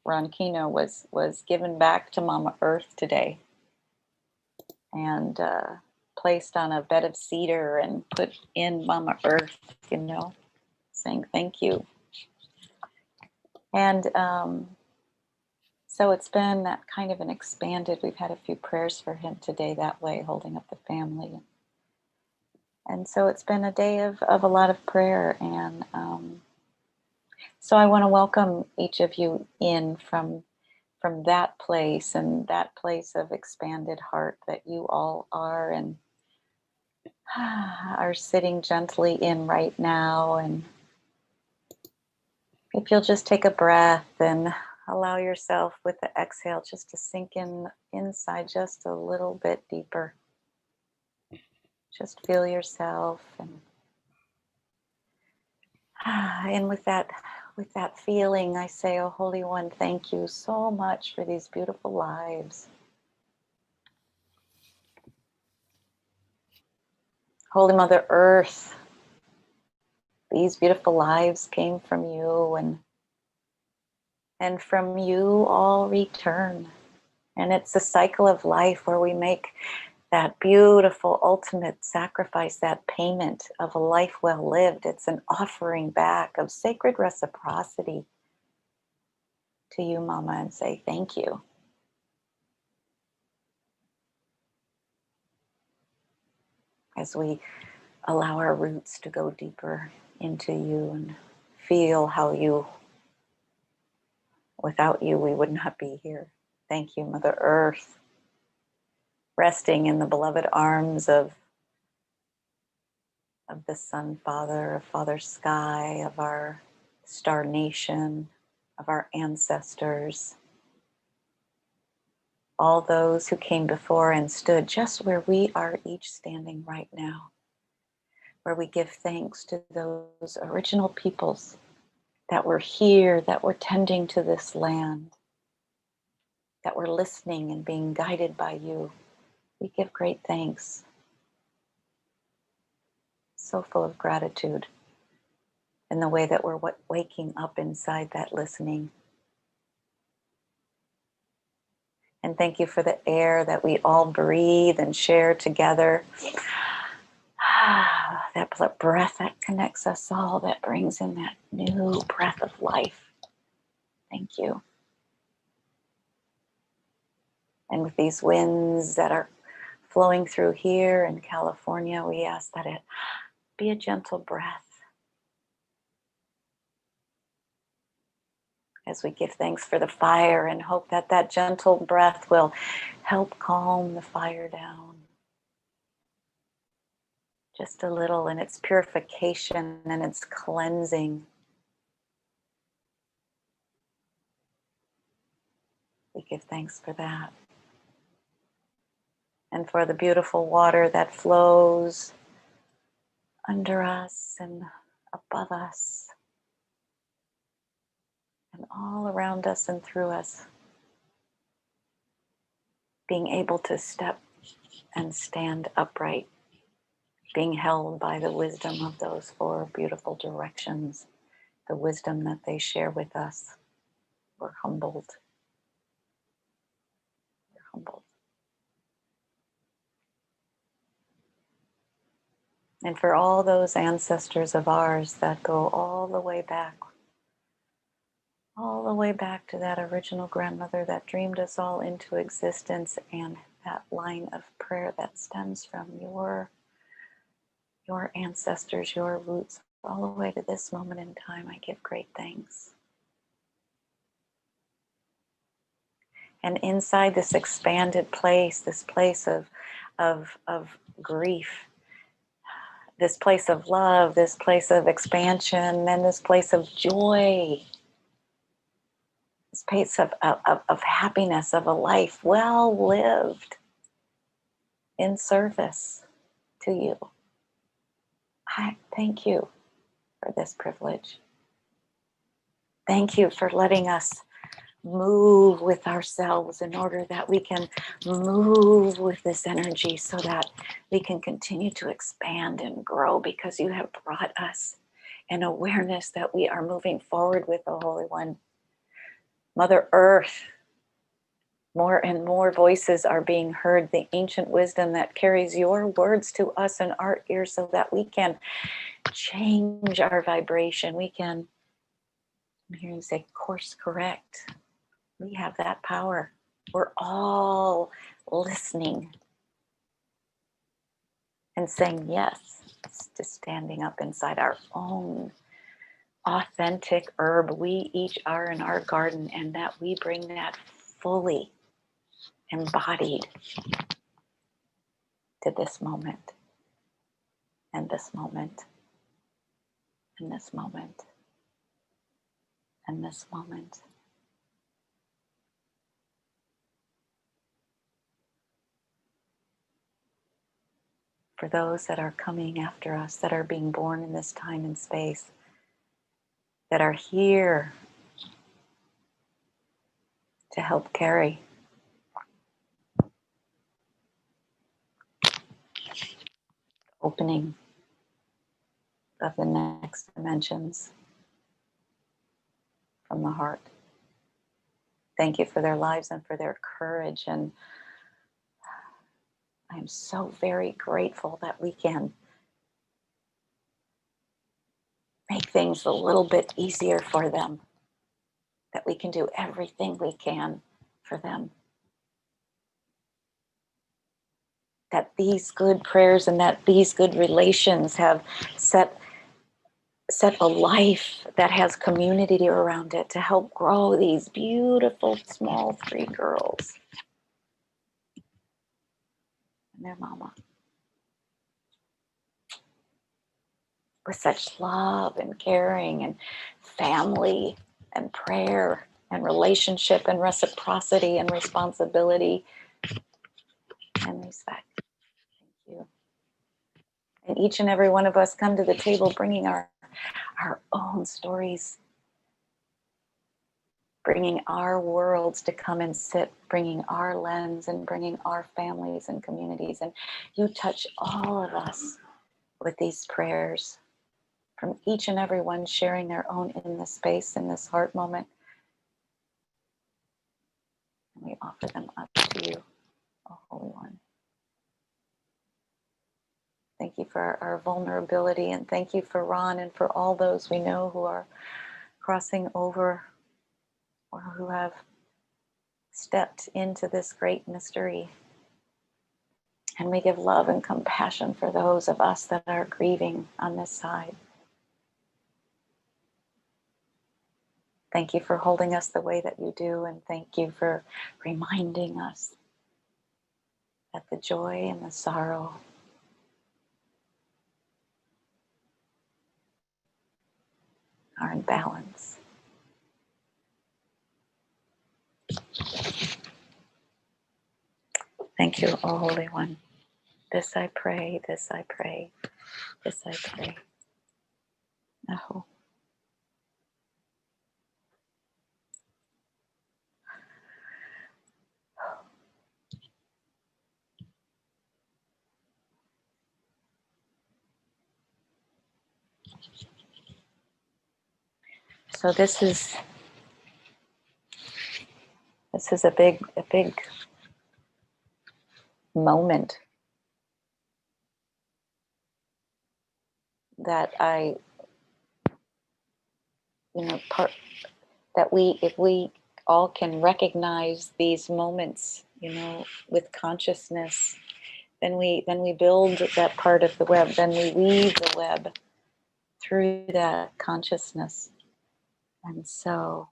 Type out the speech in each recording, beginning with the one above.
Ronquino was given back to Mama Earth today, and placed on a bed of cedar and put in Mama Earth, saying thank you. And so it's been that kind of an expanded, we've had a few prayers for him today that way, holding up the family. And so it's been a day of a lot of prayer. And so I want to welcome each of you in from that place, and that place of expanded heart that you all are and are sitting gently in right now. And if you'll just take a breath and allow yourself with the exhale just to sink in inside just a little bit deeper. Just feel yourself, and with that feeling, I say, oh Holy One, thank you so much for these beautiful lives. Holy Mother Earth, these beautiful lives came from you, and from you all return. And it's a cycle of life where we make that beautiful ultimate sacrifice, that payment of a life well lived. It's an offering back of sacred reciprocity to you, Mama, and say thank you. As we allow our roots to go deeper into you and feel how without you, we would not be here. Thank you, Mother Earth, resting in the beloved arms of the Sun Father, of Father Sky, of our star nation, of our ancestors, all those who came before and stood just where we are each standing right now, where we give thanks to those original peoples that were here, that were tending to this land, that were listening and being guided by you. We give great thanks. So full of gratitude in the way that we're waking up inside that listening. And thank you for the air that we all breathe and share together. That breath that connects us all, that brings in that new breath of life. Thank you. And with these winds that are flowing through here in California, we ask that it be a gentle breath. As we give thanks for the fire and hope that that gentle breath will help calm the fire down. Just a little in its purification and its cleansing. We give thanks for that. And for the beautiful water that flows under us and above us and all around us and through us. Being able to step and stand upright, being held by the wisdom of those four beautiful directions, the wisdom that they share with us. We're humbled. We're humbled. And for all those ancestors of ours that go all the way back to that original grandmother that dreamed us all into existence, and that line of prayer that stems from your ancestors, your roots, all the way to this moment in time, I give great thanks. And inside this expanded place, this place of grief, this place of love, this place of expansion, and this place of joy, this place of happiness, of a life well lived in service to you. I thank you for this privilege. Thank you for letting us move with ourselves in order that we can move with this energy so that we can continue to expand and grow, because you have brought us an awareness that we are moving forward with, the Holy One. Mother Earth. More and more voices are being heard, the ancient wisdom that carries your words to us in our ears so that we can change our vibration. We can, I'm hearing you say, course correct. We have that power. We're all listening and saying yes to standing up inside our own authentic herb we each are in our garden, and that we bring that fully embodied to this moment and this moment and this moment and this moment. For those that are coming after us, that are being born in this time and space, that are here to help carry opening of the next dimensions from the heart. Thank you for their lives and for their courage. And I'm so very grateful that we can make things a little bit easier for them, that we can do everything we can for them. That these good prayers and that these good relations have set a life that has community around it to help grow these beautiful small 3 girls and their mama with such love and caring and family and prayer and relationship and reciprocity and responsibility and respect. Thank you. And each and every one of us come to the table bringing our own stories, bringing our worlds to come and sit, bringing our lens and bringing our families and communities. And you touch all of us with these prayers from each and every one sharing their own in this space, in this heart moment. And we offer them up to you, O Holy One. Thank you for our vulnerability, and thank you for Ron and for all those we know who are crossing over or who have stepped into this great mystery. And we give love and compassion for those of us that are grieving on this side. Thank you for holding us the way that you do, and thank you for reminding us that the joy and the sorrow are in balance. Thank you, O Holy One. This I pray, this I pray, this I pray. Aho. So this is a big moment that if we all can recognize these moments, with consciousness, then we build that part of the web, then we weave the web through that consciousness. And so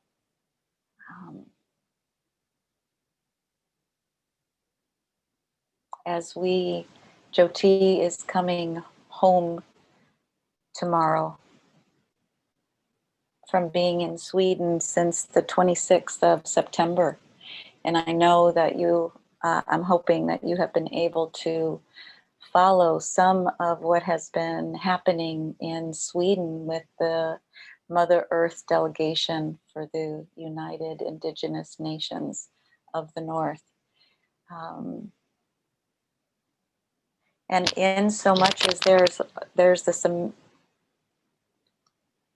as Jyoti is coming home tomorrow from being in Sweden since the 26th of September. And I know that I'm hoping that you have been able to follow some of what has been happening in Sweden with the Mother Earth delegation for the United Indigenous Nations of the North. And in so much as there's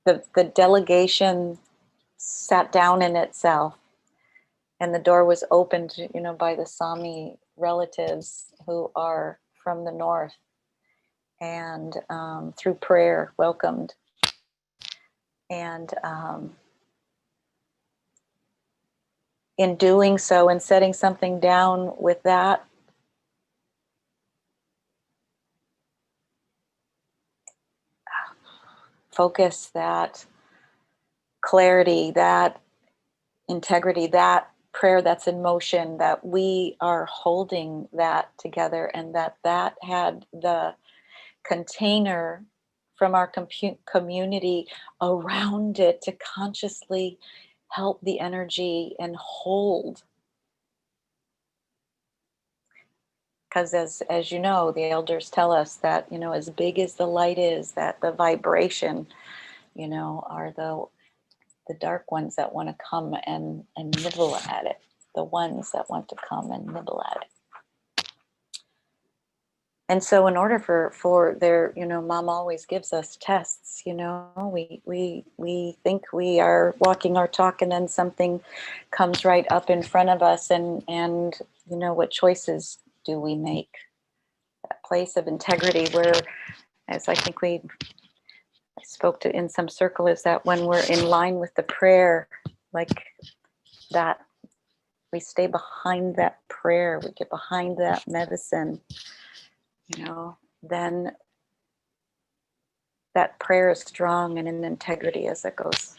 the delegation sat down in itself And the door was opened, by the Sami relatives who are from the north, and through prayer welcomed. And in doing so and setting something down with that, focus, that clarity, that integrity, that prayer that's in motion, that we are holding that together, and that had the container from our community around it to consciously help the energy and hold. Because as you know, the elders tell us that, as big as the light is, that the vibration, are the dark ones that want to come and nibble at it, the ones that want to come and nibble at it. And so in order for their, mom always gives us tests, we think we are walking our talk, and then something comes right up in front of us, and what choices do we make? That place of integrity where, as I think I spoke to in some circle, is that when we're in line with the prayer, like that, we stay behind that prayer, we get behind that medicine, then that prayer is strong and in integrity as it goes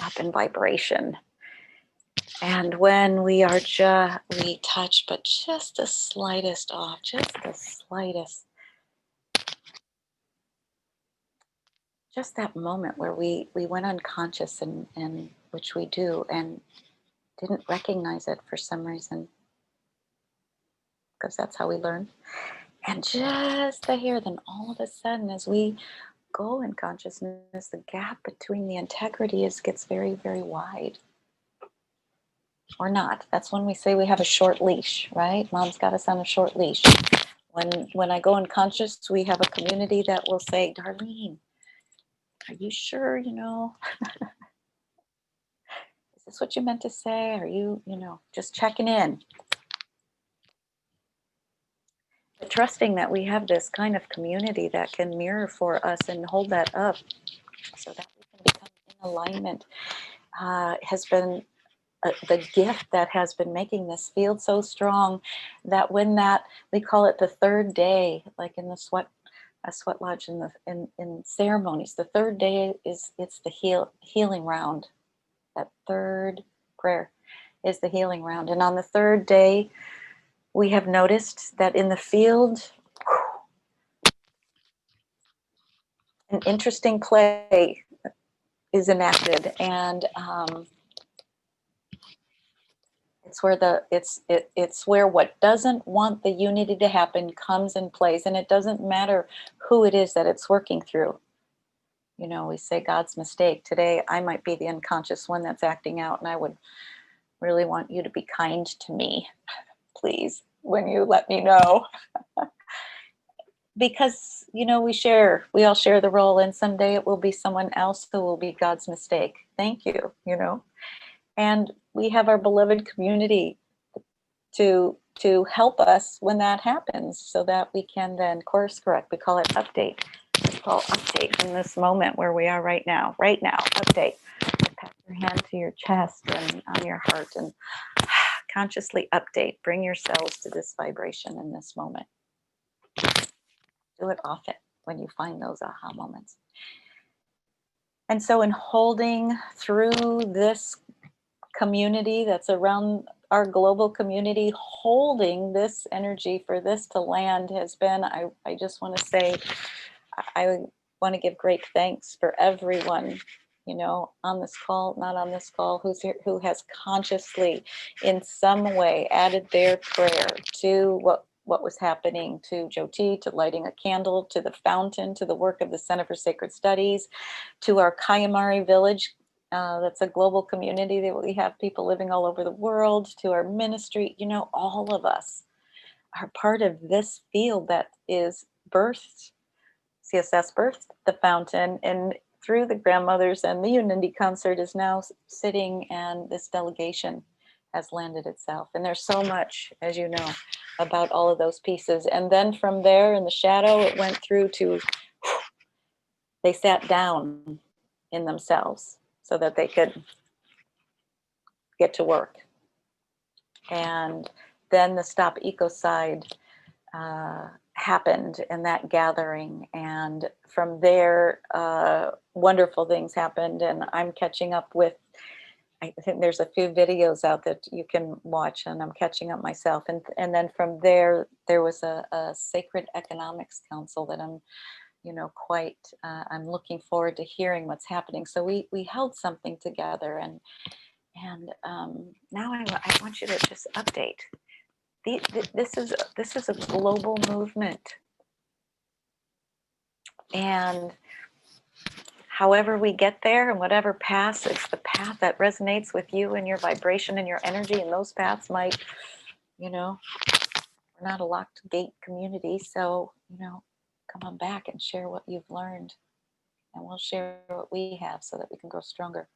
up in vibration. And when we are we touch, but just the slightest off, just the slightest, just that moment where we went unconscious, and which we do, and didn't recognize it for some reason, because that's how we learn. And just the here, then all of a sudden, as we go in consciousness, the gap between the integrity gets very, very wide. Or not. That's when we say we have a short leash, right? Mom's got us on a short leash. When I go unconscious, we have a community that will say, Darlene, are you sure, is this what you meant to say? Are you, just checking in? But trusting that we have this kind of community that can mirror for us and hold that up so that we can become in alignment has been the gift that has been making this field so strong, that when we call it the third day, like in the sweat lodge, in ceremonies, the third day it's the healing round. That third prayer is the healing round. And on the third day, we have noticed that in the field, an interesting play is enacted, and it's where what doesn't want the unity to happen comes and plays, and it doesn't matter who it is that it's working through. We say God's mistake. Today, I might be the unconscious one that's acting out, and I would really want you to be kind to me, please, when you let me know. Because, we all share the role, and someday it will be someone else who will be God's mistake. Thank you, And we have our beloved community to help us when that happens, so that we can then course correct. We call it update. We call update in this moment where we are right now, update. Pat your hand to your chest and on your heart, and consciously update. Bring yourselves to this vibration in this moment. Do it often when you find those aha moments. And so in holding through this community that's around our global community, holding this energy for this to land has been, I just want to say, I want to give great thanks for everyone, on this call, not on this call, who's here, who has consciously in some way added their prayer to what was happening, to Jyoti, to lighting a candle, to the fountain, to the work of the Center for Sacred Studies, to our Kayamari village. That's a global community that we have people living all over the world, to our ministry. All of us are part of this field that is birthed. CSS birthed the fountain, and through the grandmothers and the Unity concert is now sitting, and this delegation has landed itself. And there's so much, as you know, about all of those pieces. And then from there in the shadow, it went through to, they sat down in themselves so that they could get to work. And then the Stop Ecocide happened in that gathering. And from there, wonderful things happened. And I'm catching up with, I think there's a few videos out that you can watch, and I'm catching up myself. And then from there, there was a Sacred Economics Council that I'm, quite, I'm looking forward to hearing what's happening. So we held something together, and now I want you to just update. This is a global movement, and however we get there and whatever path, it's the path that resonates with you and your vibration and your energy. And those paths might, we're not a locked gate community. So, come on back and share what you've learned, and we'll share what we have so that we can grow stronger.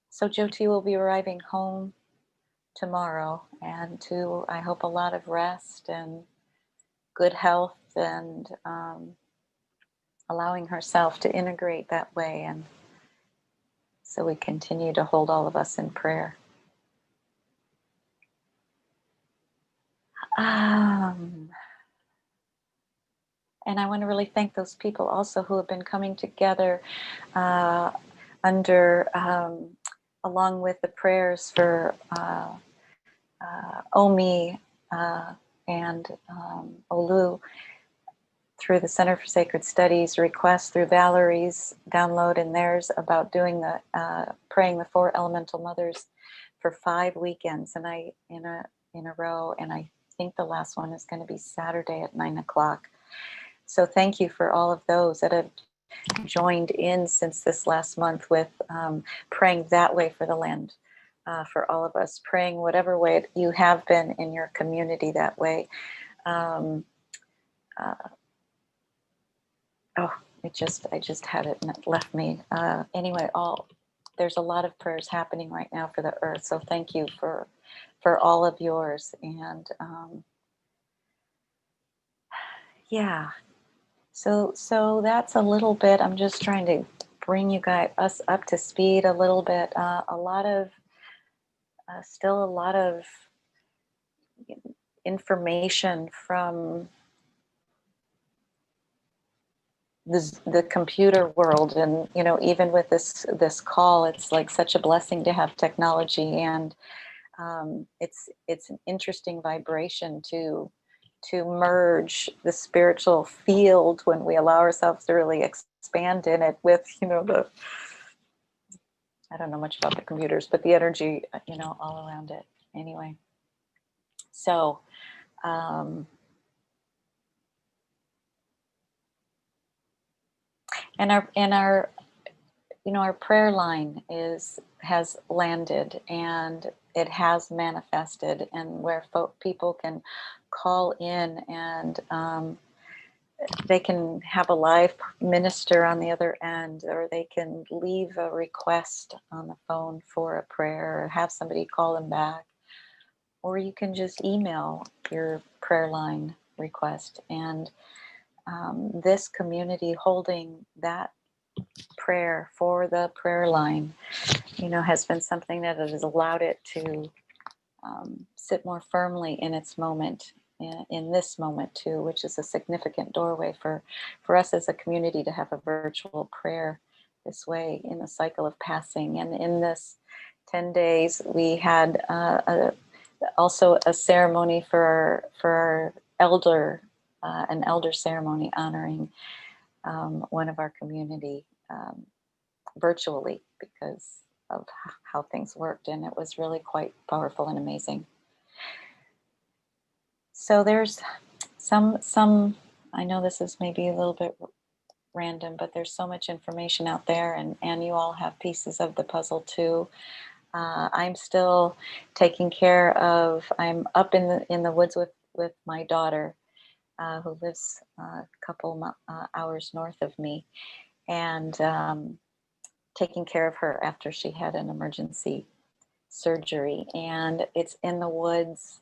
So Jyoti will be arriving home tomorrow, and to, I hope, a lot of rest and good health, and allowing herself to integrate that way. And so we continue to hold all of us in prayer. And I want to really thank those people also who have been coming together along with the prayers for Omi and Olu, through the Center for Sacred Studies request, through Valerie's download and theirs, about doing the praying the 4 elemental mothers for 5 weekends, and in a row. And I think the last one is going to be Saturday at 9 o'clock. So thank you for all of those that have joined in since this last month with praying that way for the land, for all of us, praying whatever way you have been in your community that way. I just had it and it left me. Anyway, there's a lot of prayers happening right now for the earth. So thank you for all of yours. And yeah, so that's a little bit. I'm just trying to bring us up to speed a little bit. Still a lot of information from the computer world, and even with this call, it's like such a blessing to have technology, and it's an interesting vibration to merge the spiritual field when we allow ourselves to really expand in it with I don't know much about the computers, but the energy all around it anyway. So and our prayer line has landed, and it has manifested, and where people can call in, and they can have a live minister on the other end, or they can leave a request on the phone for a prayer, or have somebody call them back, or you can just email your prayer line request. And this community holding that prayer for the prayer line, has been something that has allowed it to sit more firmly in its moment, in this moment too, which is a significant doorway for us as a community to have a virtual prayer this way in the cycle of passing. And in this 10 days, we had also a ceremony for our elder, an elder ceremony honoring one of our community virtually, because of how things worked, and it was really quite powerful and amazing. So there's some I know this is maybe a little bit random, but there's so much information out there, and you all have pieces of the puzzle too. I'm still taking care of, I'm up in the woods with my daughter, who lives a couple hours north of me, and taking care of her after she had an emergency surgery, and it's in the woods,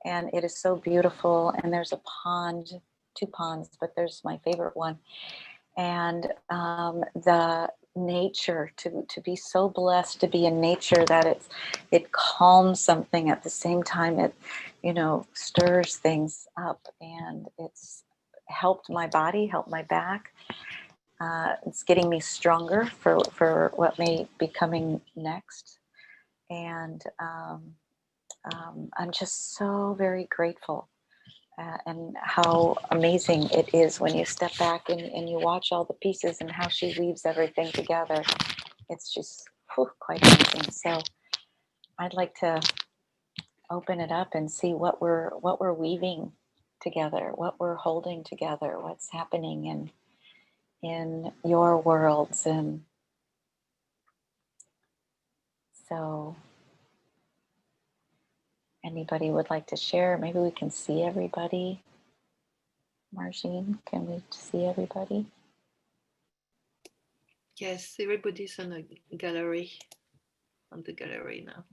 and it is so beautiful. And there's a pond, two ponds, but there's my favorite one. And the nature, to be so blessed to be in nature that it calms something at the same time it, stirs things up, and it's helped my body, helped my back. It's getting me stronger for what may be coming next. And I'm just so very grateful, and how amazing it is when you step back and you watch all the pieces and how she weaves everything together. It's just quite amazing. So I'd like to open it up and see what we're weaving together, what we're holding together, what's happening in your worlds. And so anybody would like to share? Maybe we can see everybody. Margine, can we see everybody? Yes, everybody's on a gallery, on the gallery now.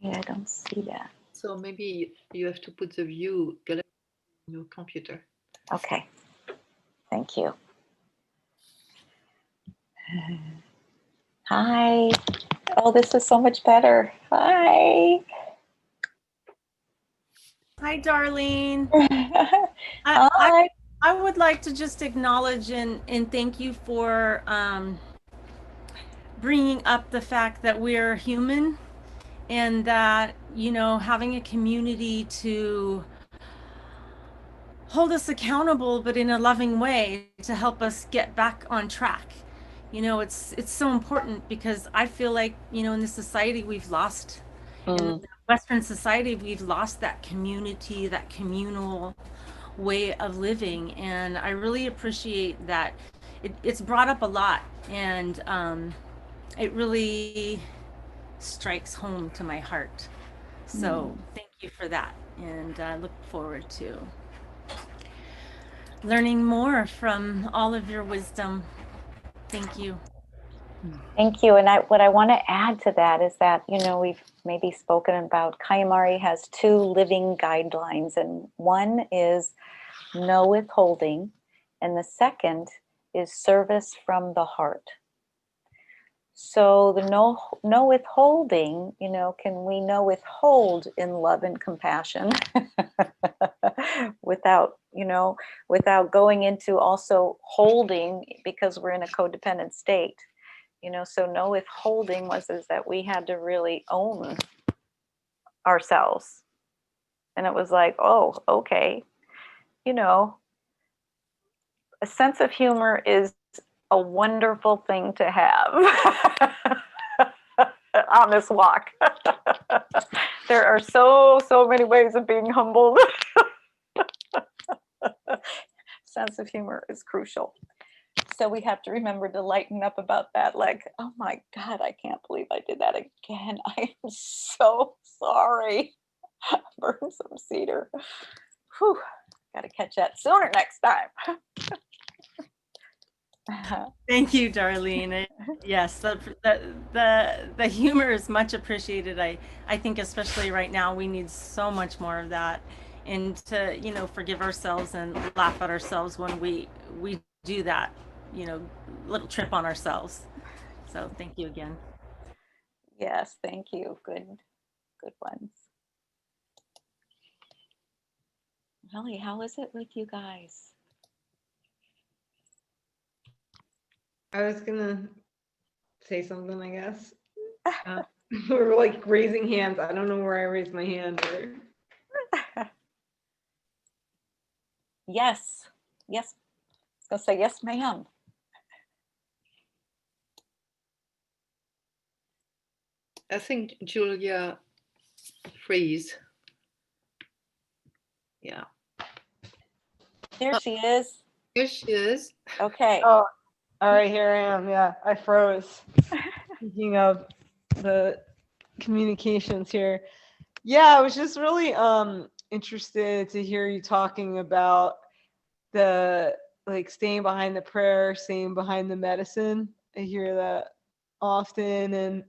Yeah, I don't see that. So maybe you have to put the view gallery on your computer. Okay, thank you. Hi. Oh, this is so much better. Hi. Hi, Darlene. Hi. I would like to just acknowledge and thank you for bringing up the fact that we're human, and that, having a community to hold us accountable, but in a loving way, to help us get back on track. It's so important, because I feel like, in this society we've lost, in the Western society, we've lost that community, that communal way of living. And I really appreciate that it's brought up a lot, and it really strikes home to my heart. So thank you for that, and I look forward to learning more from all of your wisdom. Thank you. Thank you. And what I want to add to that is that, we've maybe spoken about, Kayamari has two living guidelines, and one is no withholding, and the second is service from the heart. So the no withholding, can we no withhold in love and compassion without, without going into also holding, because we're in a codependent state. So no withholding is that we had to really own ourselves. And it was like, oh, okay. A sense of humor is a wonderful thing to have on this walk. There are so many ways of being humbled. Sense of humor is crucial. So we have to remember to lighten up about that. Like, oh my God, I can't believe I did that again. I am so sorry. Burn some cedar. Whew. Got to catch that sooner next time. Thank you, Darlene. Yes, the humor is much appreciated. I think especially right now we need so much more of that, and to forgive ourselves and laugh at ourselves when we do that little trip on ourselves. So thank you again. Yes, thank you. Good ones. Holly, how is it with you guys? I was gonna say something, I guess. We're like raising hands. I don't know where I raised my hand. Yes. I was gonna say yes, ma'am. I think Julia freeze. Yeah. There she is. Here she is. Okay. Oh, all right, here I am. Yeah, I froze. Speaking of the communications here. Yeah, I was just really interested to hear you talking about the staying behind the prayer, staying behind the medicine. I hear that often, and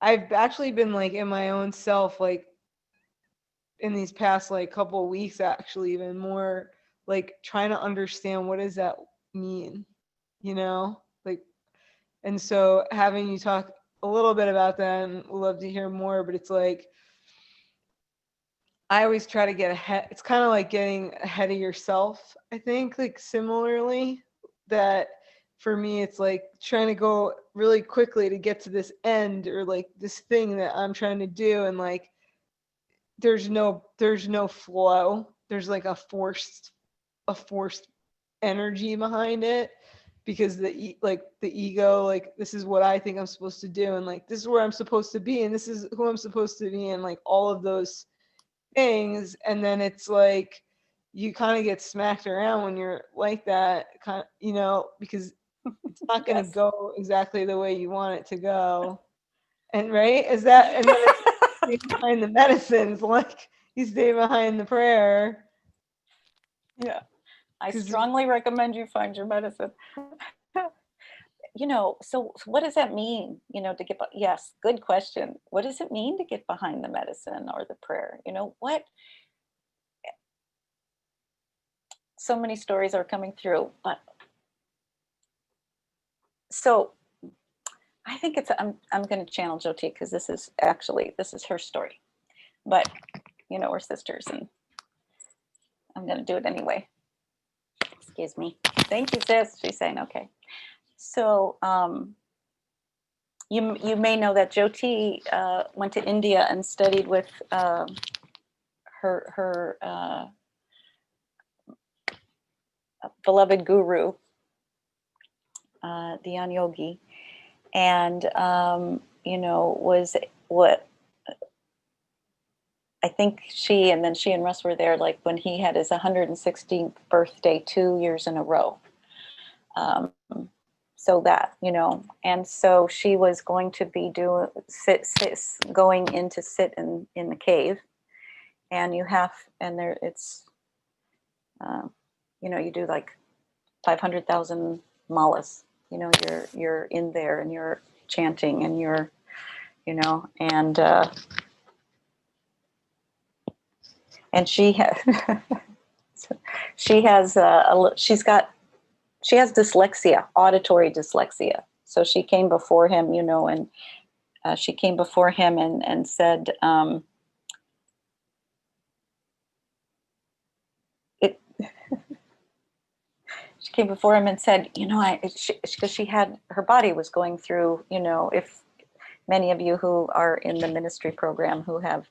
I've actually been like in my own self, like in these past like couple of weeks, actually even more like trying to understand what does that mean, you know? Like, and so having you talk a little bit about that, and would love to hear more, but it's like, I always try to get ahead. It's kind of like getting ahead of yourself, I think, like similarly, that for me, it's like trying to go really quickly to get to this end or like this thing that I'm trying to do. And like, there's no flow. There's like a forced energy behind it because like the ego, like this is what I think I'm supposed to do. And like, this is where I'm supposed to be. And this is who I'm supposed to be. And like all of those things, and then it's like you kind of get smacked around when you're like that, kind of, you know, because it's not going to Yes. go exactly the way you want it to go. And right, is that, and then it's stay behind the medicines, like you stay behind the prayer. Yeah. I 'Cause strongly recommend you find your medicine. You know, so what does that mean, you know, to get, yes, good question. What does it mean to get behind the medicine or the prayer? You know, what, so many stories are coming through, but so I think it's, I'm going to channel Jyoti because this is her story, but you know, we're sisters and I'm going to do it anyway. Excuse me. Thank you, sis. She's saying, okay. So, you may know that Jyoti went to India and studied with her beloved guru, Dhyan Yogi, and you know, was what I think she and Russ were there like when he had his 116th birthday 2 years in a row. So that, you know, and so she was going to be going in to sit in the cave, and you have, and there it's, you know, you do like 500,000 malas, you know, you're in there and you're chanting and you're, you know, and she has, she has dyslexia, auditory dyslexia. So she came before him, you know, and she came before him and said, she came before him and said, you know, because she had, her body was going through, you know, if many of you who are in the ministry program who have,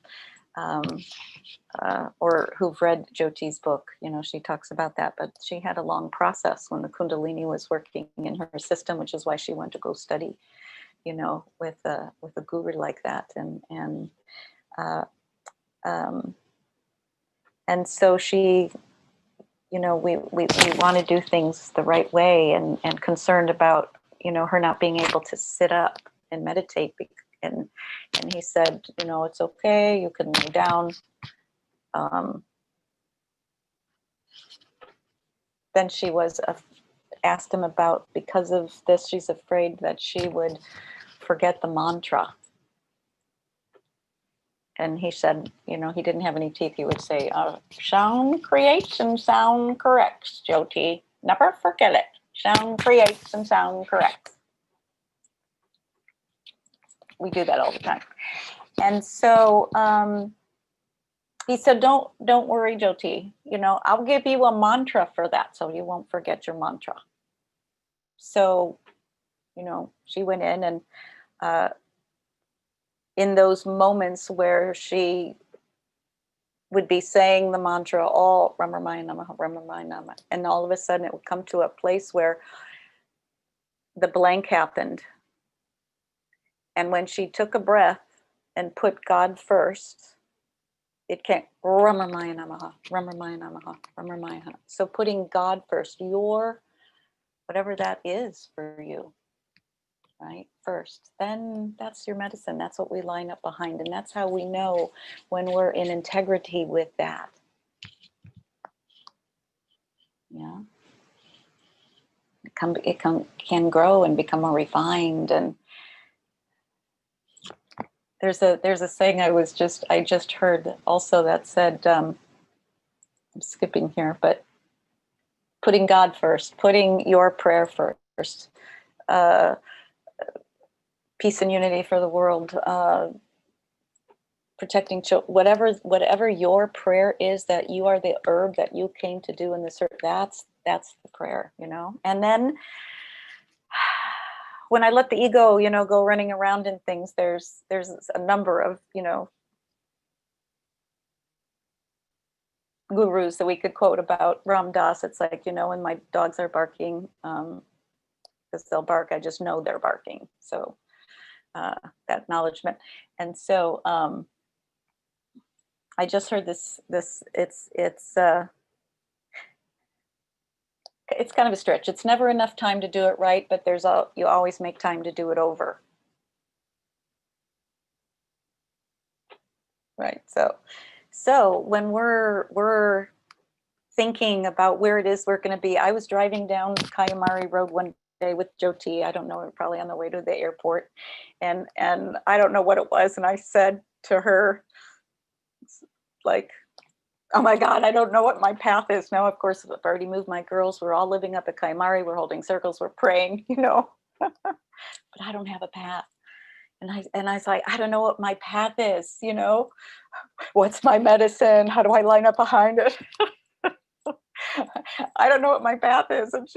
or who've read Jyoti's book, you know, she talks about that, but she had a long process when the Kundalini was working in her system, which is why she went to go study, you know, with a guru like that. And so she, you know, we want to do things the right way, and concerned about, you know, her not being able to sit up and meditate. And he said, you know, it's okay, you can lay down. Then she was asked him about, because of this, she's afraid that she would forget the mantra. And he said, you know, he didn't have any teeth. He would say, sound creates and sound corrects, Jyoti. Never forget it. Sound creates and sound corrects. We do that all the time. And so he said, don't worry, Jyoti. You know, I'll give you a mantra for that so you won't forget your mantra. So, you know, she went in, and in those moments where she would be saying the mantra, all Ramamaya Namaha, Ramamaya Namaha, and all of a sudden it would come to a place where the blank happened. And when she took a breath and put God first, it came Ramamaya Namaha, Ramamaya Namaha, Ramamaya Namaha. So putting God first, your, whatever that is for you, right, first, then that's your medicine. That's what we line up behind. And that's how we know when we're in integrity with that. Yeah. It can grow and become more refined. And there's a saying I just heard also that said, I'm skipping here, but putting God first, putting your prayer first, uh, peace and unity for the world, protecting children, whatever your prayer is, that you are the herb that you came to do in this earth. That's the prayer, you know. And then when I let the ego, you know, go running around in things, there's a number of, you know, gurus that we could quote about Ram Dass. It's like, you know, when my dogs are barking, because they'll bark, I just know they're barking. So that acknowledgement. And so I just heard this it's kind of a stretch. It's never enough time to do it right, but you always make time to do it over. Right. So when we're thinking about where it is we're going to be, I was driving down Kayamari Road one day with Jyoti. I don't know, we're probably on the way to the airport, and I don't know what it was, and I said to her, like, oh my God, I don't know what my path is now. Of course, I've already moved my girls. We're all living up at Kaimari. We're holding circles. We're praying, you know, but I don't have a path. And I was like, I don't know what my path is, you know, what's my medicine? How do I line up behind it? I don't know what my path is. And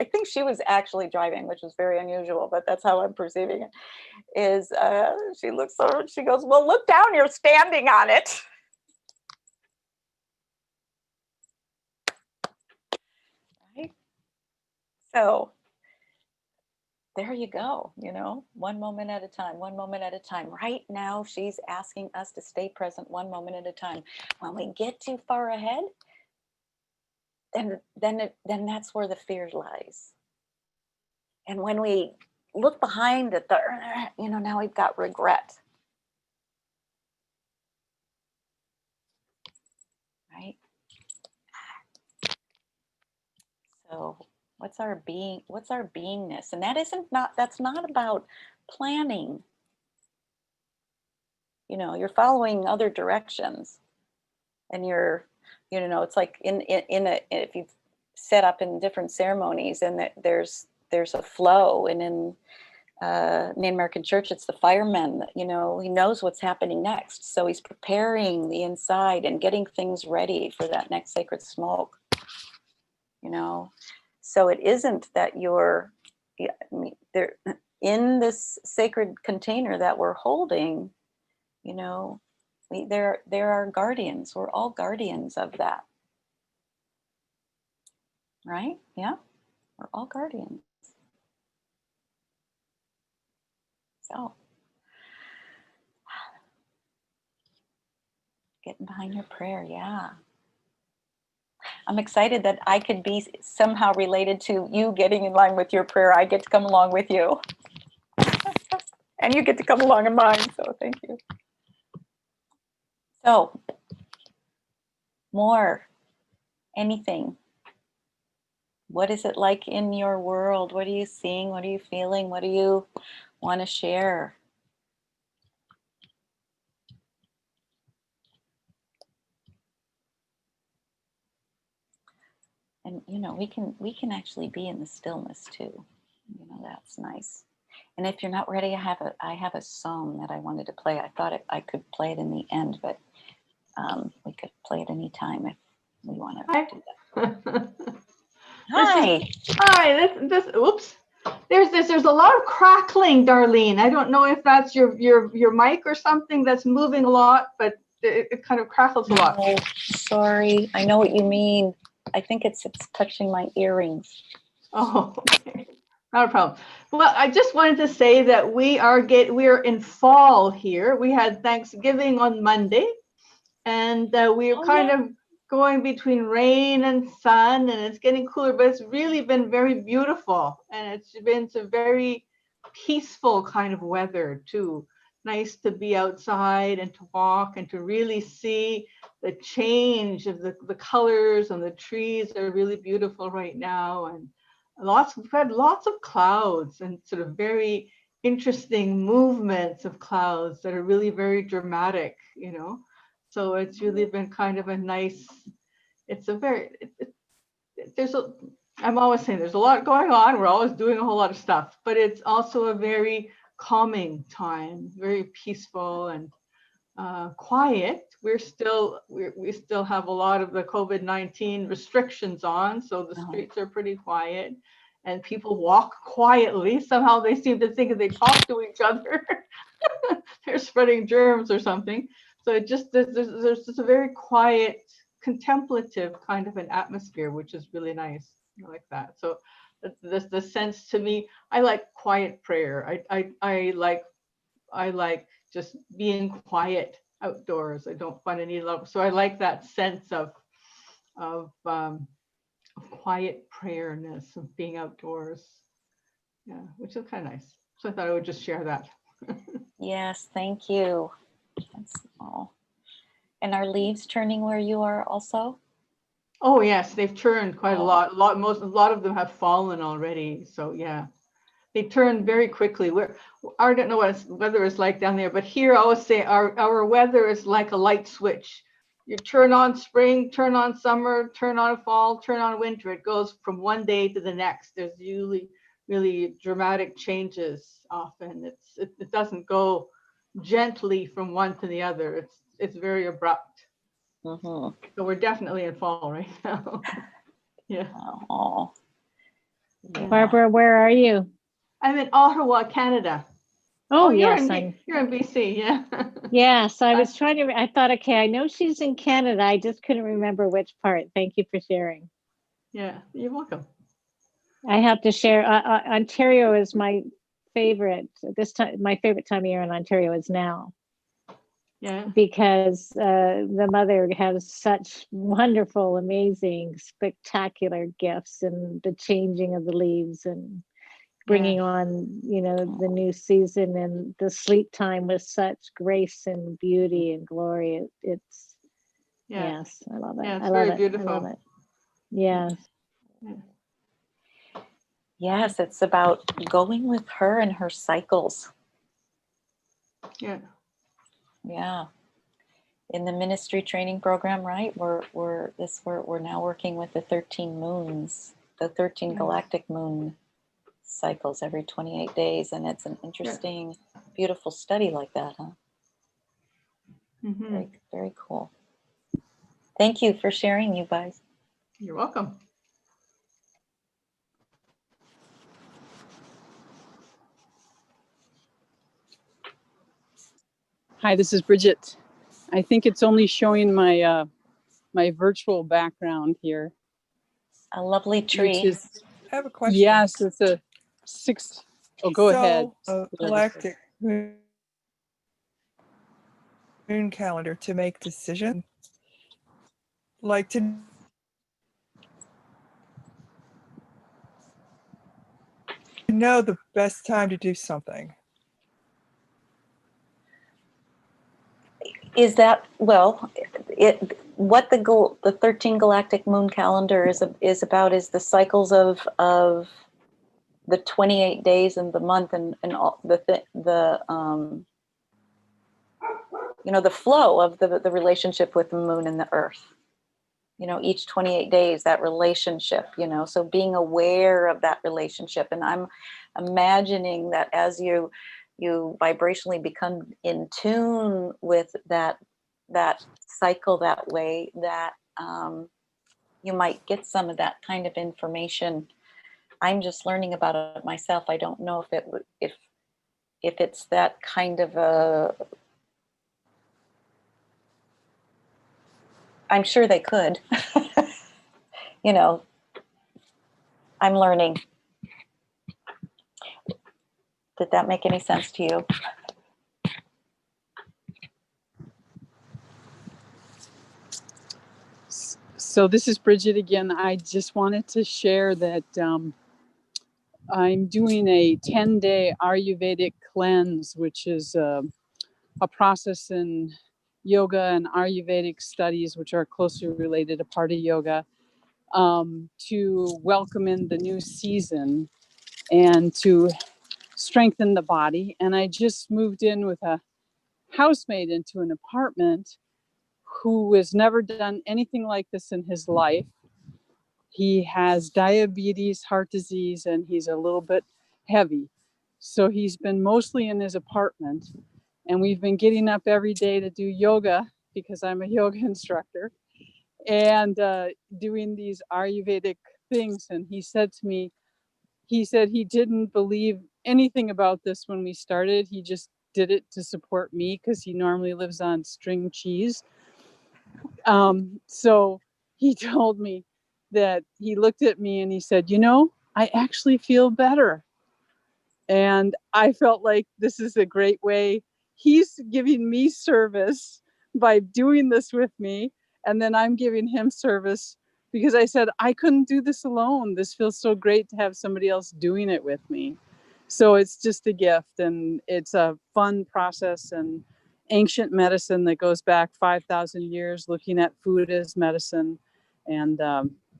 I think she was actually driving, which was very unusual, but that's how I'm perceiving it, is she looks over and she goes, well, look down, you're standing on it. Right? So there you go, you know, one moment at a time, one moment at a time. Right now, she's asking us to stay present one moment at a time. When we get too far ahead, then that's where the fear lies. And when we look behind at you know, now we've got regret. Right? So what's our beingness? And that's not about planning. You know, you're following other directions, and you know, it's like if you've set up in different ceremonies, and that there's a flow, and in the American church, it's the fireman, you know, he knows what's happening next, so he's preparing the inside and getting things ready for that next sacred smoke, you know. So it isn't that you're, I mean, there in this sacred container that we're holding, you know, there are guardians. We're all guardians of that. Right? Yeah. We're all guardians. So getting behind your prayer. Yeah. I'm excited that I could be somehow related to you getting in line with your prayer. I get to come along with you. And you get to come along in mine. So thank you. So more, anything. What is it like in your world? What are you seeing? What are you feeling? What do you want to share? And you know, we can actually be in the stillness too. You know, that's nice. And if you're not ready, I have a song that I wanted to play. I thought I could play it in the end, but we could play it anytime if we want to do that. Hi. Hi. Oops. There's a lot of crackling, Darlene. I don't know if that's your mic or something that's moving a lot, but it kind of crackles a lot. Oh, sorry. I know what you mean. I think it's touching my earrings. Oh, okay. Not a problem. Well, I just wanted to say that we're in fall here. We had Thanksgiving on Monday, and we're kind of going between rain and sun, and it's getting cooler, but it's really been very beautiful, and it's been some very peaceful kind of weather too. Nice to be outside and to walk and to really see the change of the colors, and the trees are really beautiful right now, and we've had lots of clouds and sort of very interesting movements of clouds that are really very dramatic, you know. So it's really been kind of a nice, it's a very, there's a, I'm always saying there's a lot going on. We're always doing a whole lot of stuff, but it's also a very calming time, very peaceful and quiet. We still have a lot of the COVID-19 restrictions on, so the streets are pretty quiet, and people walk quietly. Somehow they seem to think if they talk to each other, they're spreading germs or something. So it just there's just a very quiet, contemplative kind of an atmosphere, which is really nice. I like that. So the sense to me, I like quiet prayer. I like just being quiet outdoors. I don't find any love. So I like that sense of quiet prayerness, of being outdoors. Yeah, which is kind of nice. So I thought I would just share that. Yes, thank you. And are leaves turning where you are also? Oh yes, they've turned quite a lot. A lot of them have fallen already. So yeah, they turn very quickly. I don't know what weather is like down there, but here I always say our weather is like a light switch. You turn on spring, turn on summer, turn on fall, turn on winter. It goes from one day to the next. There's usually really dramatic changes often. It doesn't go gently from one to the other. It's very abrupt. So we're definitely in fall right now. Yeah. Oh. Yeah. Barbara, where are you? I'm in Ottawa, Canada. Oh, you're yes, you're in BC, yeah. Yes, I was trying to, I thought, okay, I know she's in Canada. I just couldn't remember which part. Thank you for sharing. Yeah, you're welcome. I have to share, Ontario is my favorite. This time, my favorite time of year in Ontario is now. Yeah. Because the mother has such wonderful, amazing, spectacular gifts, and the changing of the leaves and bringing on, you know, the new season, and the sleep time with such grace and beauty and glory. It's yes, I love it. Yeah, it's I love very it. beautiful. I love it. Yes. Yes, it's about going with her and her cycles. Yeah. Yeah. In the ministry training program, right? We're now working with the 13 moons, the 13 galactic moon cycles every 28 days, and it's an interesting, beautiful study like that, huh? Very, very cool. Thank you for sharing, you guys. You're welcome. Hi, this is Bridget. I think it's only showing my my virtual background here. A lovely tree. I have a question. Yes, it's a 6. Oh, go ahead. A galactic moon calendar to make decisions, like to know the best time to do something. Is that, well, what the 13 galactic moon calendar is about is the cycles of the 28 days in the month, and all the you know, the flow of the relationship with the moon and the earth. You know, each 28 days, that relationship, you know, so being aware of that relationship. And I'm imagining that as you vibrationally become in tune with that cycle that way, that you might get some of that kind of information. I'm just learning about it myself. I don't know if it's that kind of a, I'm sure they could. You know, I'm learning. Did that make any sense to you? So this is Bridget again. I just wanted to share that I'm doing a 10-day Ayurvedic cleanse, which is a process in yoga and Ayurvedic studies, which are closely related to part of yoga, to welcome in the new season and to strengthen the body. And I just moved in with a housemate into an apartment who has never done anything like this in his life. He has diabetes, heart disease, and he's a little bit heavy. So he's been mostly in his apartment. And we've been getting up every day to do yoga because I'm a yoga instructor, and doing these Ayurvedic things. And he said to me, he said he didn't believe anything about this when we started. He just did it to support me because he normally lives on string cheese. So he told me that he looked at me and he said, you know, I actually feel better. And I felt like this is a great way. He's giving me service by doing this with me. And then I'm giving him service because I said, I couldn't do this alone. This feels so great to have somebody else doing it with me. So it's just a gift, and it's a fun process and ancient medicine that goes back 5,000 years, looking at food as medicine. And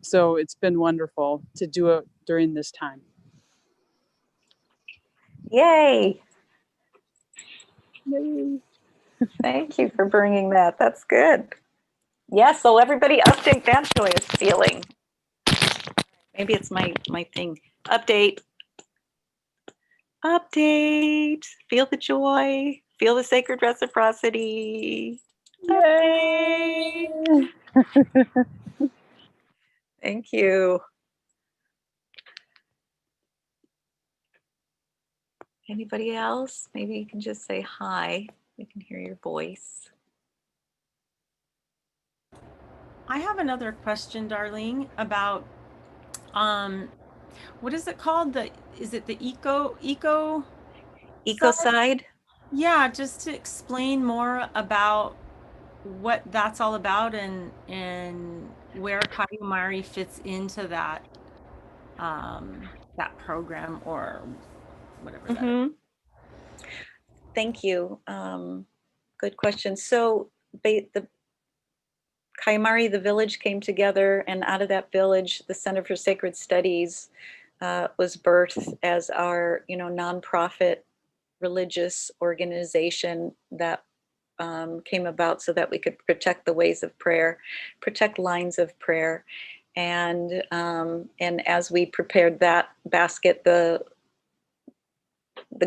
so it's been wonderful to do it during this time. Yay! Yay. Thank you for bringing that. That's good. Yes, so everybody update that joyous feeling. Maybe it's my thing. Update. Update. Feel the joy. Feel the sacred reciprocity. Yay! Thank you. Anybody else? Maybe you can just say hi. We can hear your voice. I have another question, Darlene, about what is it called? Is it the Ecocide? Yeah, just to explain more about what that's all about and where Kayumari fits into that program or whatever that is. Thank you. Good question. So the Kayumari, the village, came together, and out of that village, the Center for Sacred Studies was birthed as our, nonprofit religious organization that came about so that we could protect the ways of prayer, protect lines of prayer, and as we prepared that basket, the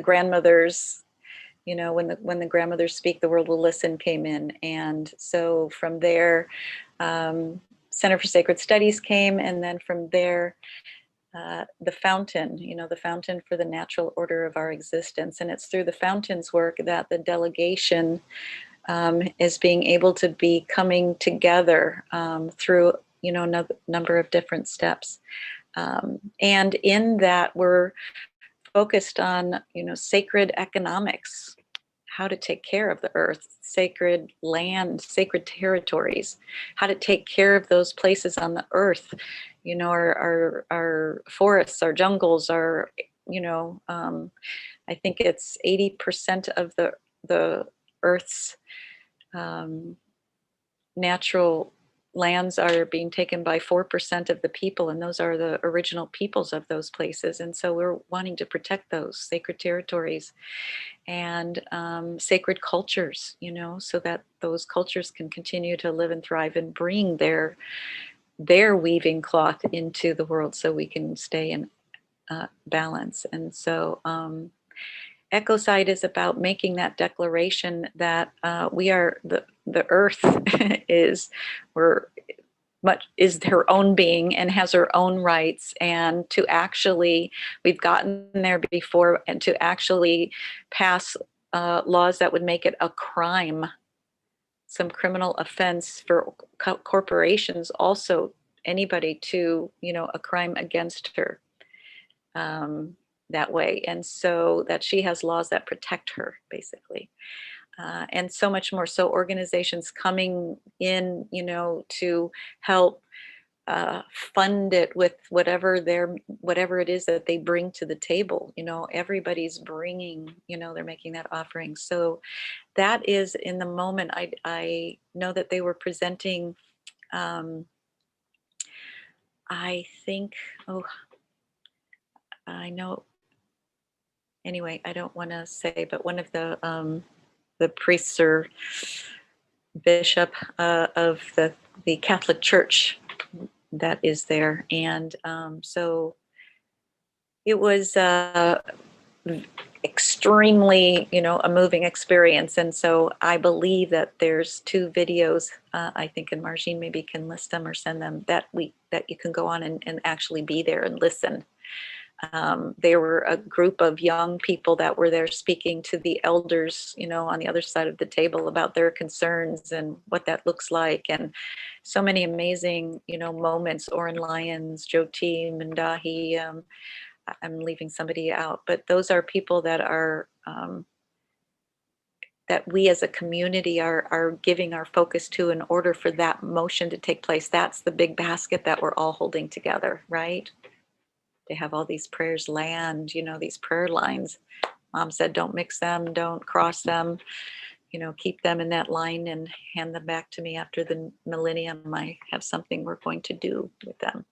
grandmothers. When the grandmothers speak, the world will listen came in. And so from there, Center for Sacred Studies came. And then from there, the fountain, the fountain for the natural order of our existence. And it's through the fountain's work that the delegation is being able to be coming together through, a number of different steps. And in that, we're focused on, sacred economics, how to take care of the earth, sacred land, sacred territories, how to take care of those places on the earth, our forests, our jungles, our, I think it's 80% of the earth's natural lands are being taken by 4% of the people, and those are the original peoples of those places. And so we're wanting to protect those sacred territories and sacred cultures, so that those cultures can continue to live and thrive and bring their weaving cloth into the world so we can stay in balance. And so Ecocide is about making that declaration that we are the earth is her own being and has her own rights, and to actually, we've gotten there before, and to actually pass laws that would make it a crime, some criminal offense for corporations, also anybody to, a crime against her. That way, and so that she has laws that protect her, basically, and so much more. So organizations coming in, to help fund it with whatever it is that they bring to the table. Everybody's bringing, they're making that offering. So that is in the moment. I know that they were presenting. I think. I know. anyway, I don't want to say, but one of the priests or bishop of the Catholic Church that is there, and so it was extremely, a moving experience. And so I believe that there's 2 videos, I think, and Margine maybe can list them or send them, that you can go on and actually be there and listen. There were a group of young people that were there speaking to the elders, on the other side of the table about their concerns and what that looks like. And so many amazing, moments. Oren Lyons, Jyoti Mandahi, I'm leaving somebody out, but those are people that are, that we as a community are giving our focus to in order for that motion to take place. That's the big basket that we're all holding together, right? They have all these prayers land, these prayer lines. Mom said, don't mix them, don't cross them, keep them in that line and hand them back to me after the millennium. I have something we're going to do with them.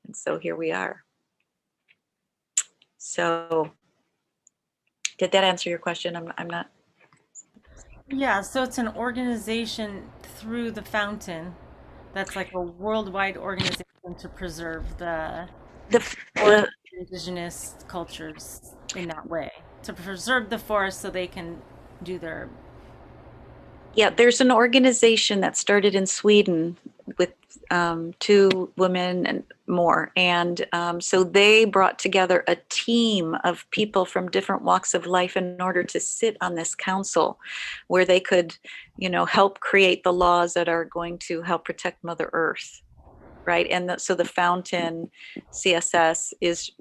And so here we are. So did that answer your question? I'm not. Yeah, so it's an organization through the fountain that's like a worldwide organization to preserve the The indigenous cultures in that way, to preserve the forest so they can do their. Yeah, there's an organization that started in Sweden with 2 women and more. And so they brought together a team of people from different walks of life in order to sit on this council where they could, help create the laws that are going to help protect Mother Earth, right? And so the fountain CSS is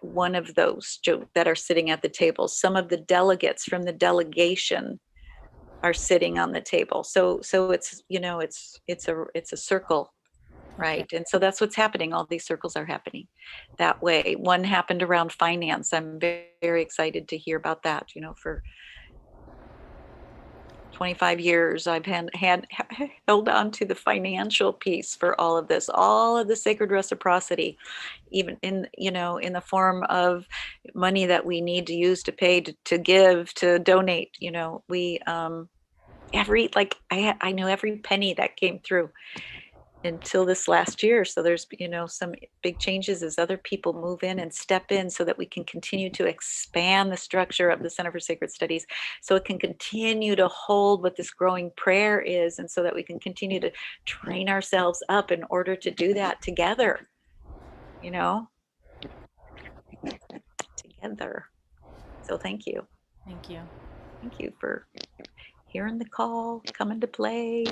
one of those that are sitting at the table. Some of the delegates from the delegation are sitting on the table. So it's, it's a circle, right? Okay. And so that's what's happening. All these circles are happening that way. One happened around finance. I'm very, very excited to hear about that. For 25 years, I've held on to the financial piece for all of this, all of the sacred reciprocity, even in the form of money that we need to use to pay, to give, to donate. We I know every penny that came through until this last year. So there's, some big changes as other people move in and step in so that we can continue to expand the structure of the Center for Sacred Studies, so it can continue to hold what this growing prayer is, and so that we can continue to train ourselves up in order to do that together, together. So thank you. Thank you. Thank you for hearing the call, coming to play.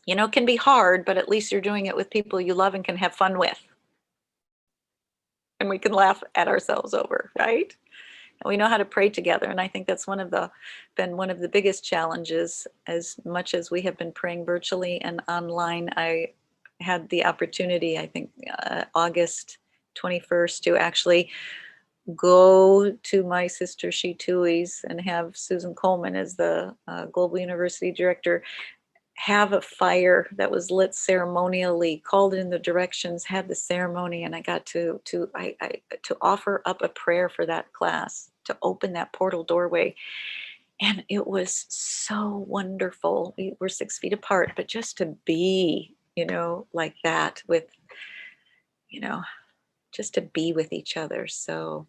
It can be hard, but at least you're doing it with people you love and can have fun with. And we can laugh at ourselves over, right? And we know how to pray together. And I think that's been one of the biggest challenges. As much as we have been praying virtually and online, I had the opportunity, I think August 21st, to actually go to my sister Shitui's and have Susan Coleman, as the Global University Director, have a fire that was lit ceremonially, called in the directions, had the ceremony, and I got to offer up a prayer for that class, to open that portal doorway. And it was so wonderful. We were 6 feet apart, but just to be, like that with, just to be with each other. So,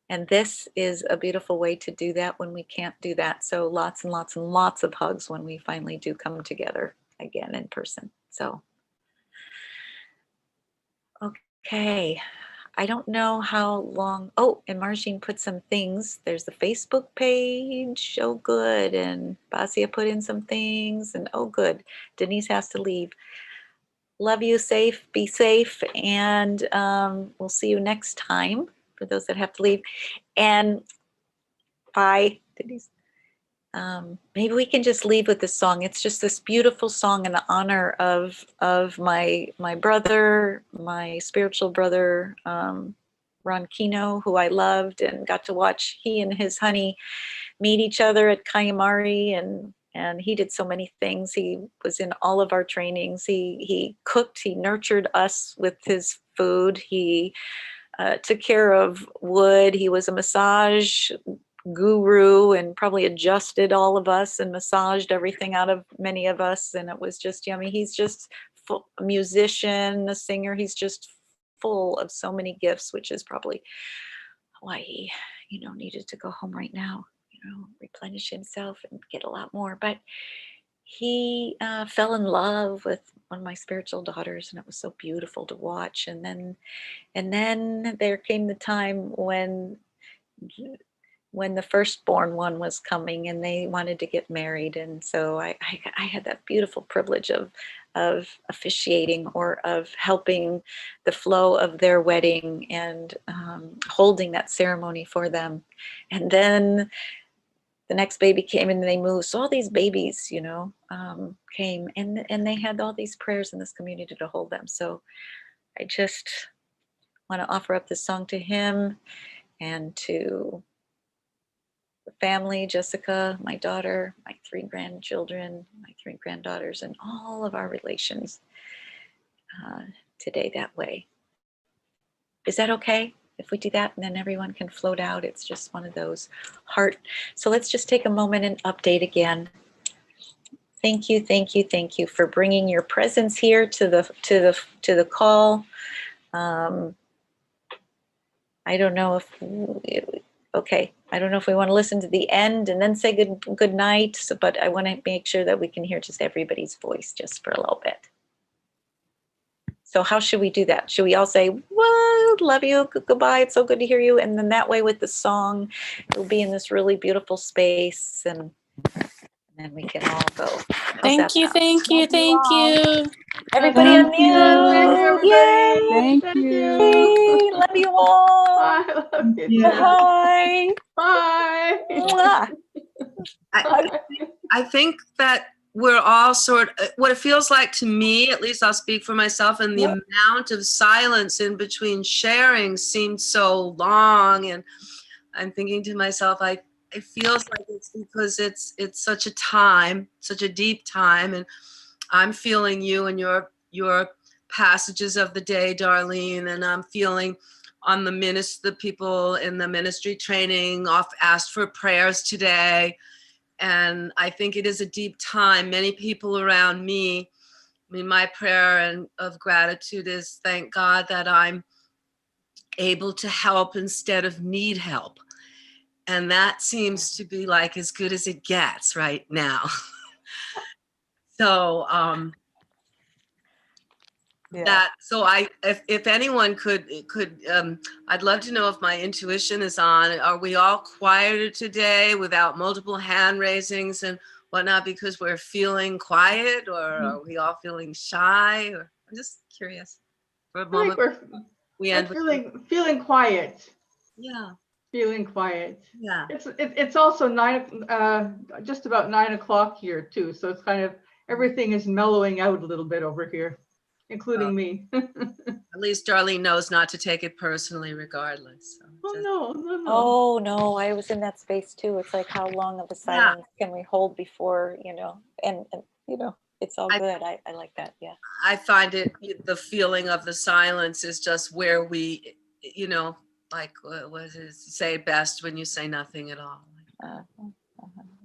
and this is a beautiful way to do that when we can't do that. So lots and lots and lots of hugs when we finally do come together again in person. So, okay. I don't know how long. Oh, and Margine put some things. There's the Facebook page. Oh, good. And Basia put in some things. And oh, good. Denise has to leave. Love you. Be safe. And we'll see you next time for those that have to leave. And bye, Denise. Maybe we can just leave with this song. It's just this beautiful song in honor of my brother, my spiritual brother, Ron Kino, who I loved and got to watch he and his honey meet each other at Kayamari, and he did so many things. He was in all of our trainings. He cooked, he nurtured us with his food. He took care of wood. He was a massage guru and probably adjusted all of us and massaged everything out of many of us. And it was just yummy. He's just a musician, a singer. He's just full of so many gifts, which is probably why he, needed to go home right now, replenish himself and get a lot more. But he fell in love with one of my spiritual daughters, and it was so beautiful to watch. And then there came the time when the firstborn one was coming, and they wanted to get married. And so I had that beautiful privilege of officiating, or of helping the flow of their wedding, and holding that ceremony for them. And then the next baby came, and they moved. So all these babies, came, and they had all these prayers in this community to hold them. So I just want to offer up this song to him, and to the family, Jessica, my daughter, my 3 grandchildren, my 3 granddaughters, and all of our relations today that way. Is that okay if we do that? And then everyone can float out. It's just one of those heart. So let's just take a moment and update again. Thank you, thank you, thank you for bringing your presence here to the call. I don't know if I don't know if we want to listen to the end and then say good night. So, but I want to make sure that we can hear just everybody's voice just for a little bit. So how should we do that? Should we all say, well, love you, goodbye, it's so good to hear you? And then that way with the song, we'll be in this really beautiful space, and then we can all go. Thank you, thank you, thank you. Everybody Thank you. unmute. Everybody. Yay! Thank you. Yay! Love you all. I love you. Bye. Bye. Mwah. I think that we're all what it feels like to me, at least I'll speak for myself, and the amount of silence in between sharing seemed so long. And I'm thinking to myself, it feels like it's because it's such a time, such a deep time. And I'm feeling you and your passages of the day, Darlene, and I'm feeling on the people in the ministry training asked for prayers today. And I think it is a deep time. Many people around me, my prayer of gratitude is, thank God that I'm able to help instead of need help. And that seems to be like as good as it gets right now. So if anyone could I'd love to know if my intuition is on. Are we all quieter today without multiple hand raisings and whatnot because we're feeling quiet, or are we all feeling shy? Or I'm just curious. For a moment, we're feeling quiet. Yeah. Feeling quiet. Yeah. It's also just about 9 o'clock here too. So it's kind of everything is mellowing out a little bit over here, including me. At least Darlene knows not to take it personally, regardless. So no. Oh no, I was in that space too. It's like, how long of a silence can we hold before, and it's all good. I like that. Yeah. I find the feeling of the silence is just where we, like what does it say best when you say nothing at all? Yes.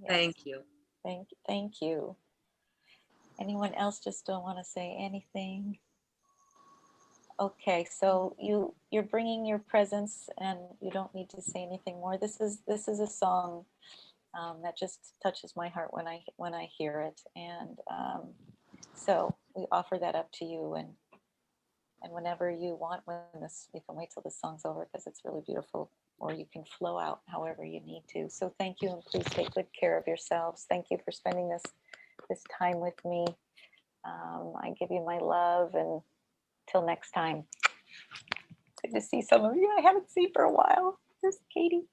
Thank you. Thank you. Anyone else just don't want to say anything? Okay, so you're bringing your presence, and you don't need to say anything more. This is a song that just touches my heart when I hear it, and so we offer that up to you, and whenever you want, you can wait till the song's over because it's really beautiful, or you can flow out however you need to. So thank you, and please take good care of yourselves. Thank you for spending this time with me. I give you my love, and till next time. Good to see some of you I haven't seen for a while. There's Katie.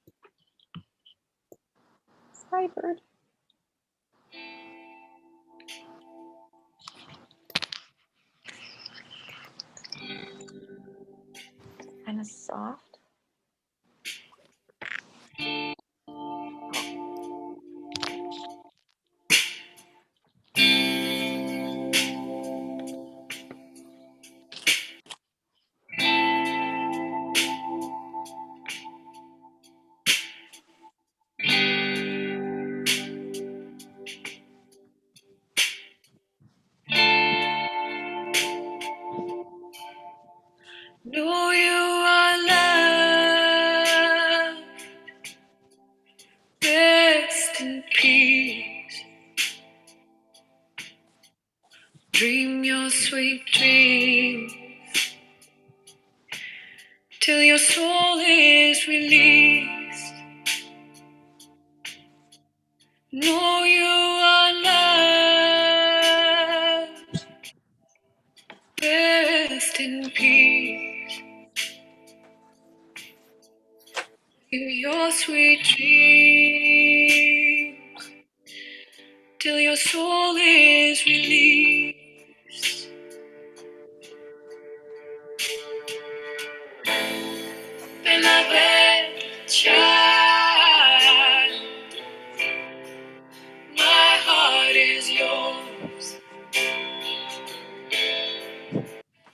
Skybird. Kind of soft. Know you are loved. Rest in peace. Dream your sweet dream till your soul is released. Know you are loved. Rest in peace. Live your sweet dream till your soul is released. Beloved child, my heart is yours.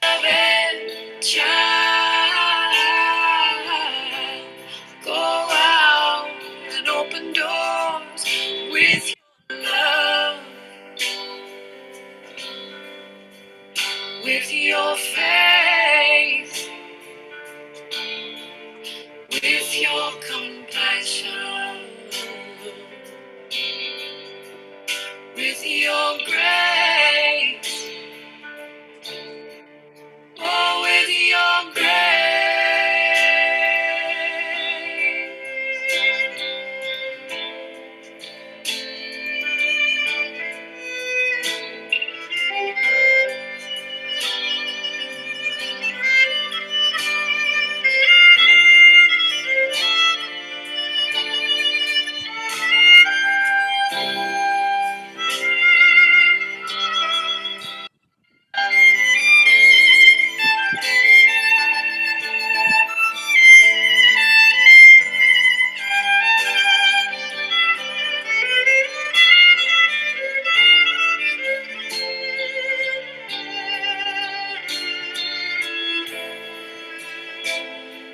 Beloved child, go out and open doors with your love, with your faith, with your compassion, with your grace, oh, with your grace.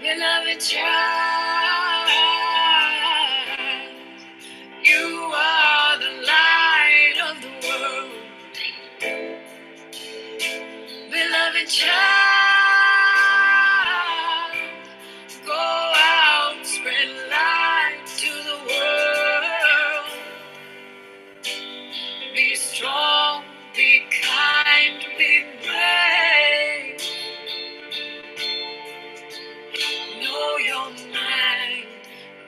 Beloved child, you are the light of the world. Beloved child, go out, spread light to the world. Be strong, be kind, be brave. Know your mind,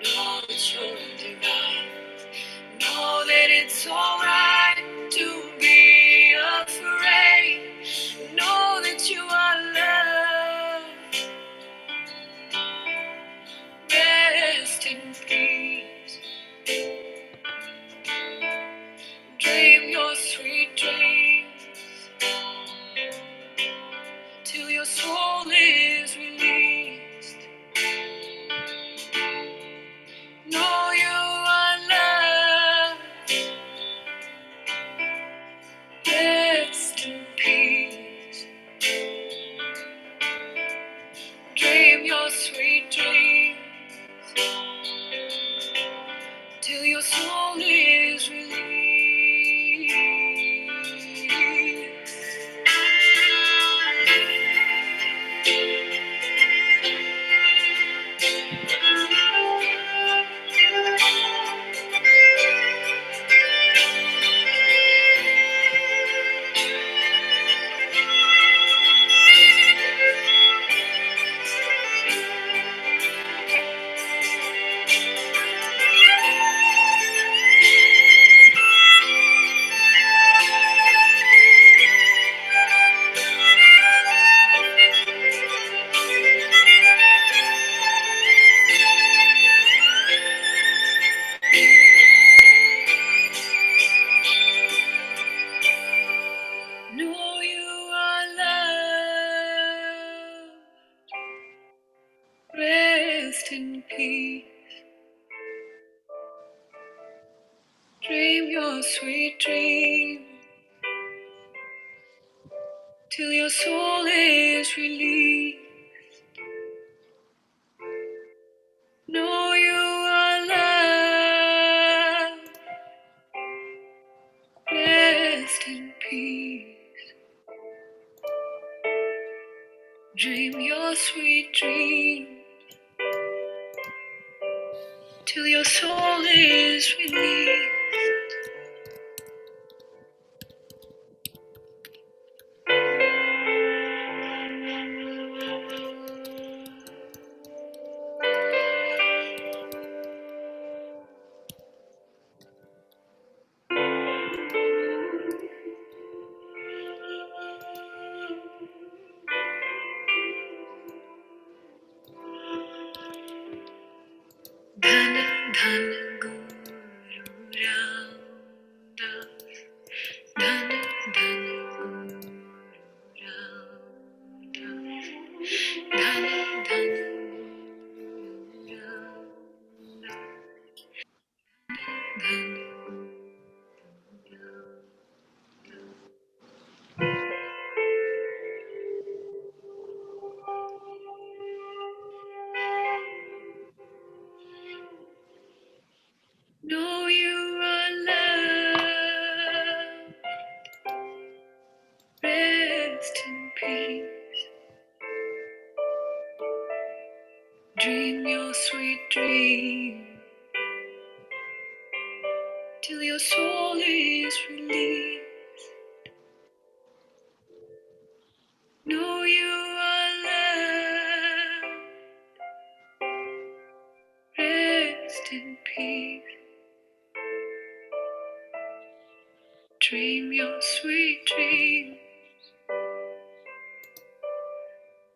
know that you're divine. Know that it's alright to be afraid. Know that you are loved. Rest in peace. Dream your sweet dreams till your soul is released. Know you are loved. Rest in peace. Dream your sweet dreams till your soul is released. Know you are loved. Rest in peace. Dream your sweet dream till your soul is released. Know you are loved. sweet dreams till your soul is released. Dhan dhan guru ram das, dhan dhan guru ram das, dhan dhan guru ram das, dhan guru ram. Know you are loved, rest in peace. Dream your sweet dream till your soul is released. Know you are loved, rest in peace. Dream your sweet dream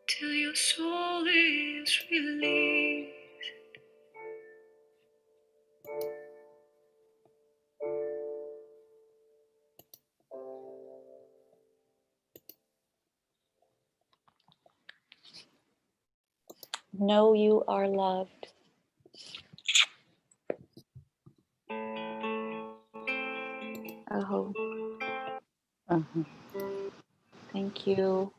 till your soul is released. Know you are loved. Oh, Uh-huh. thank you.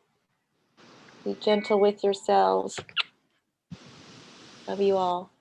Be gentle with yourselves. Love you all.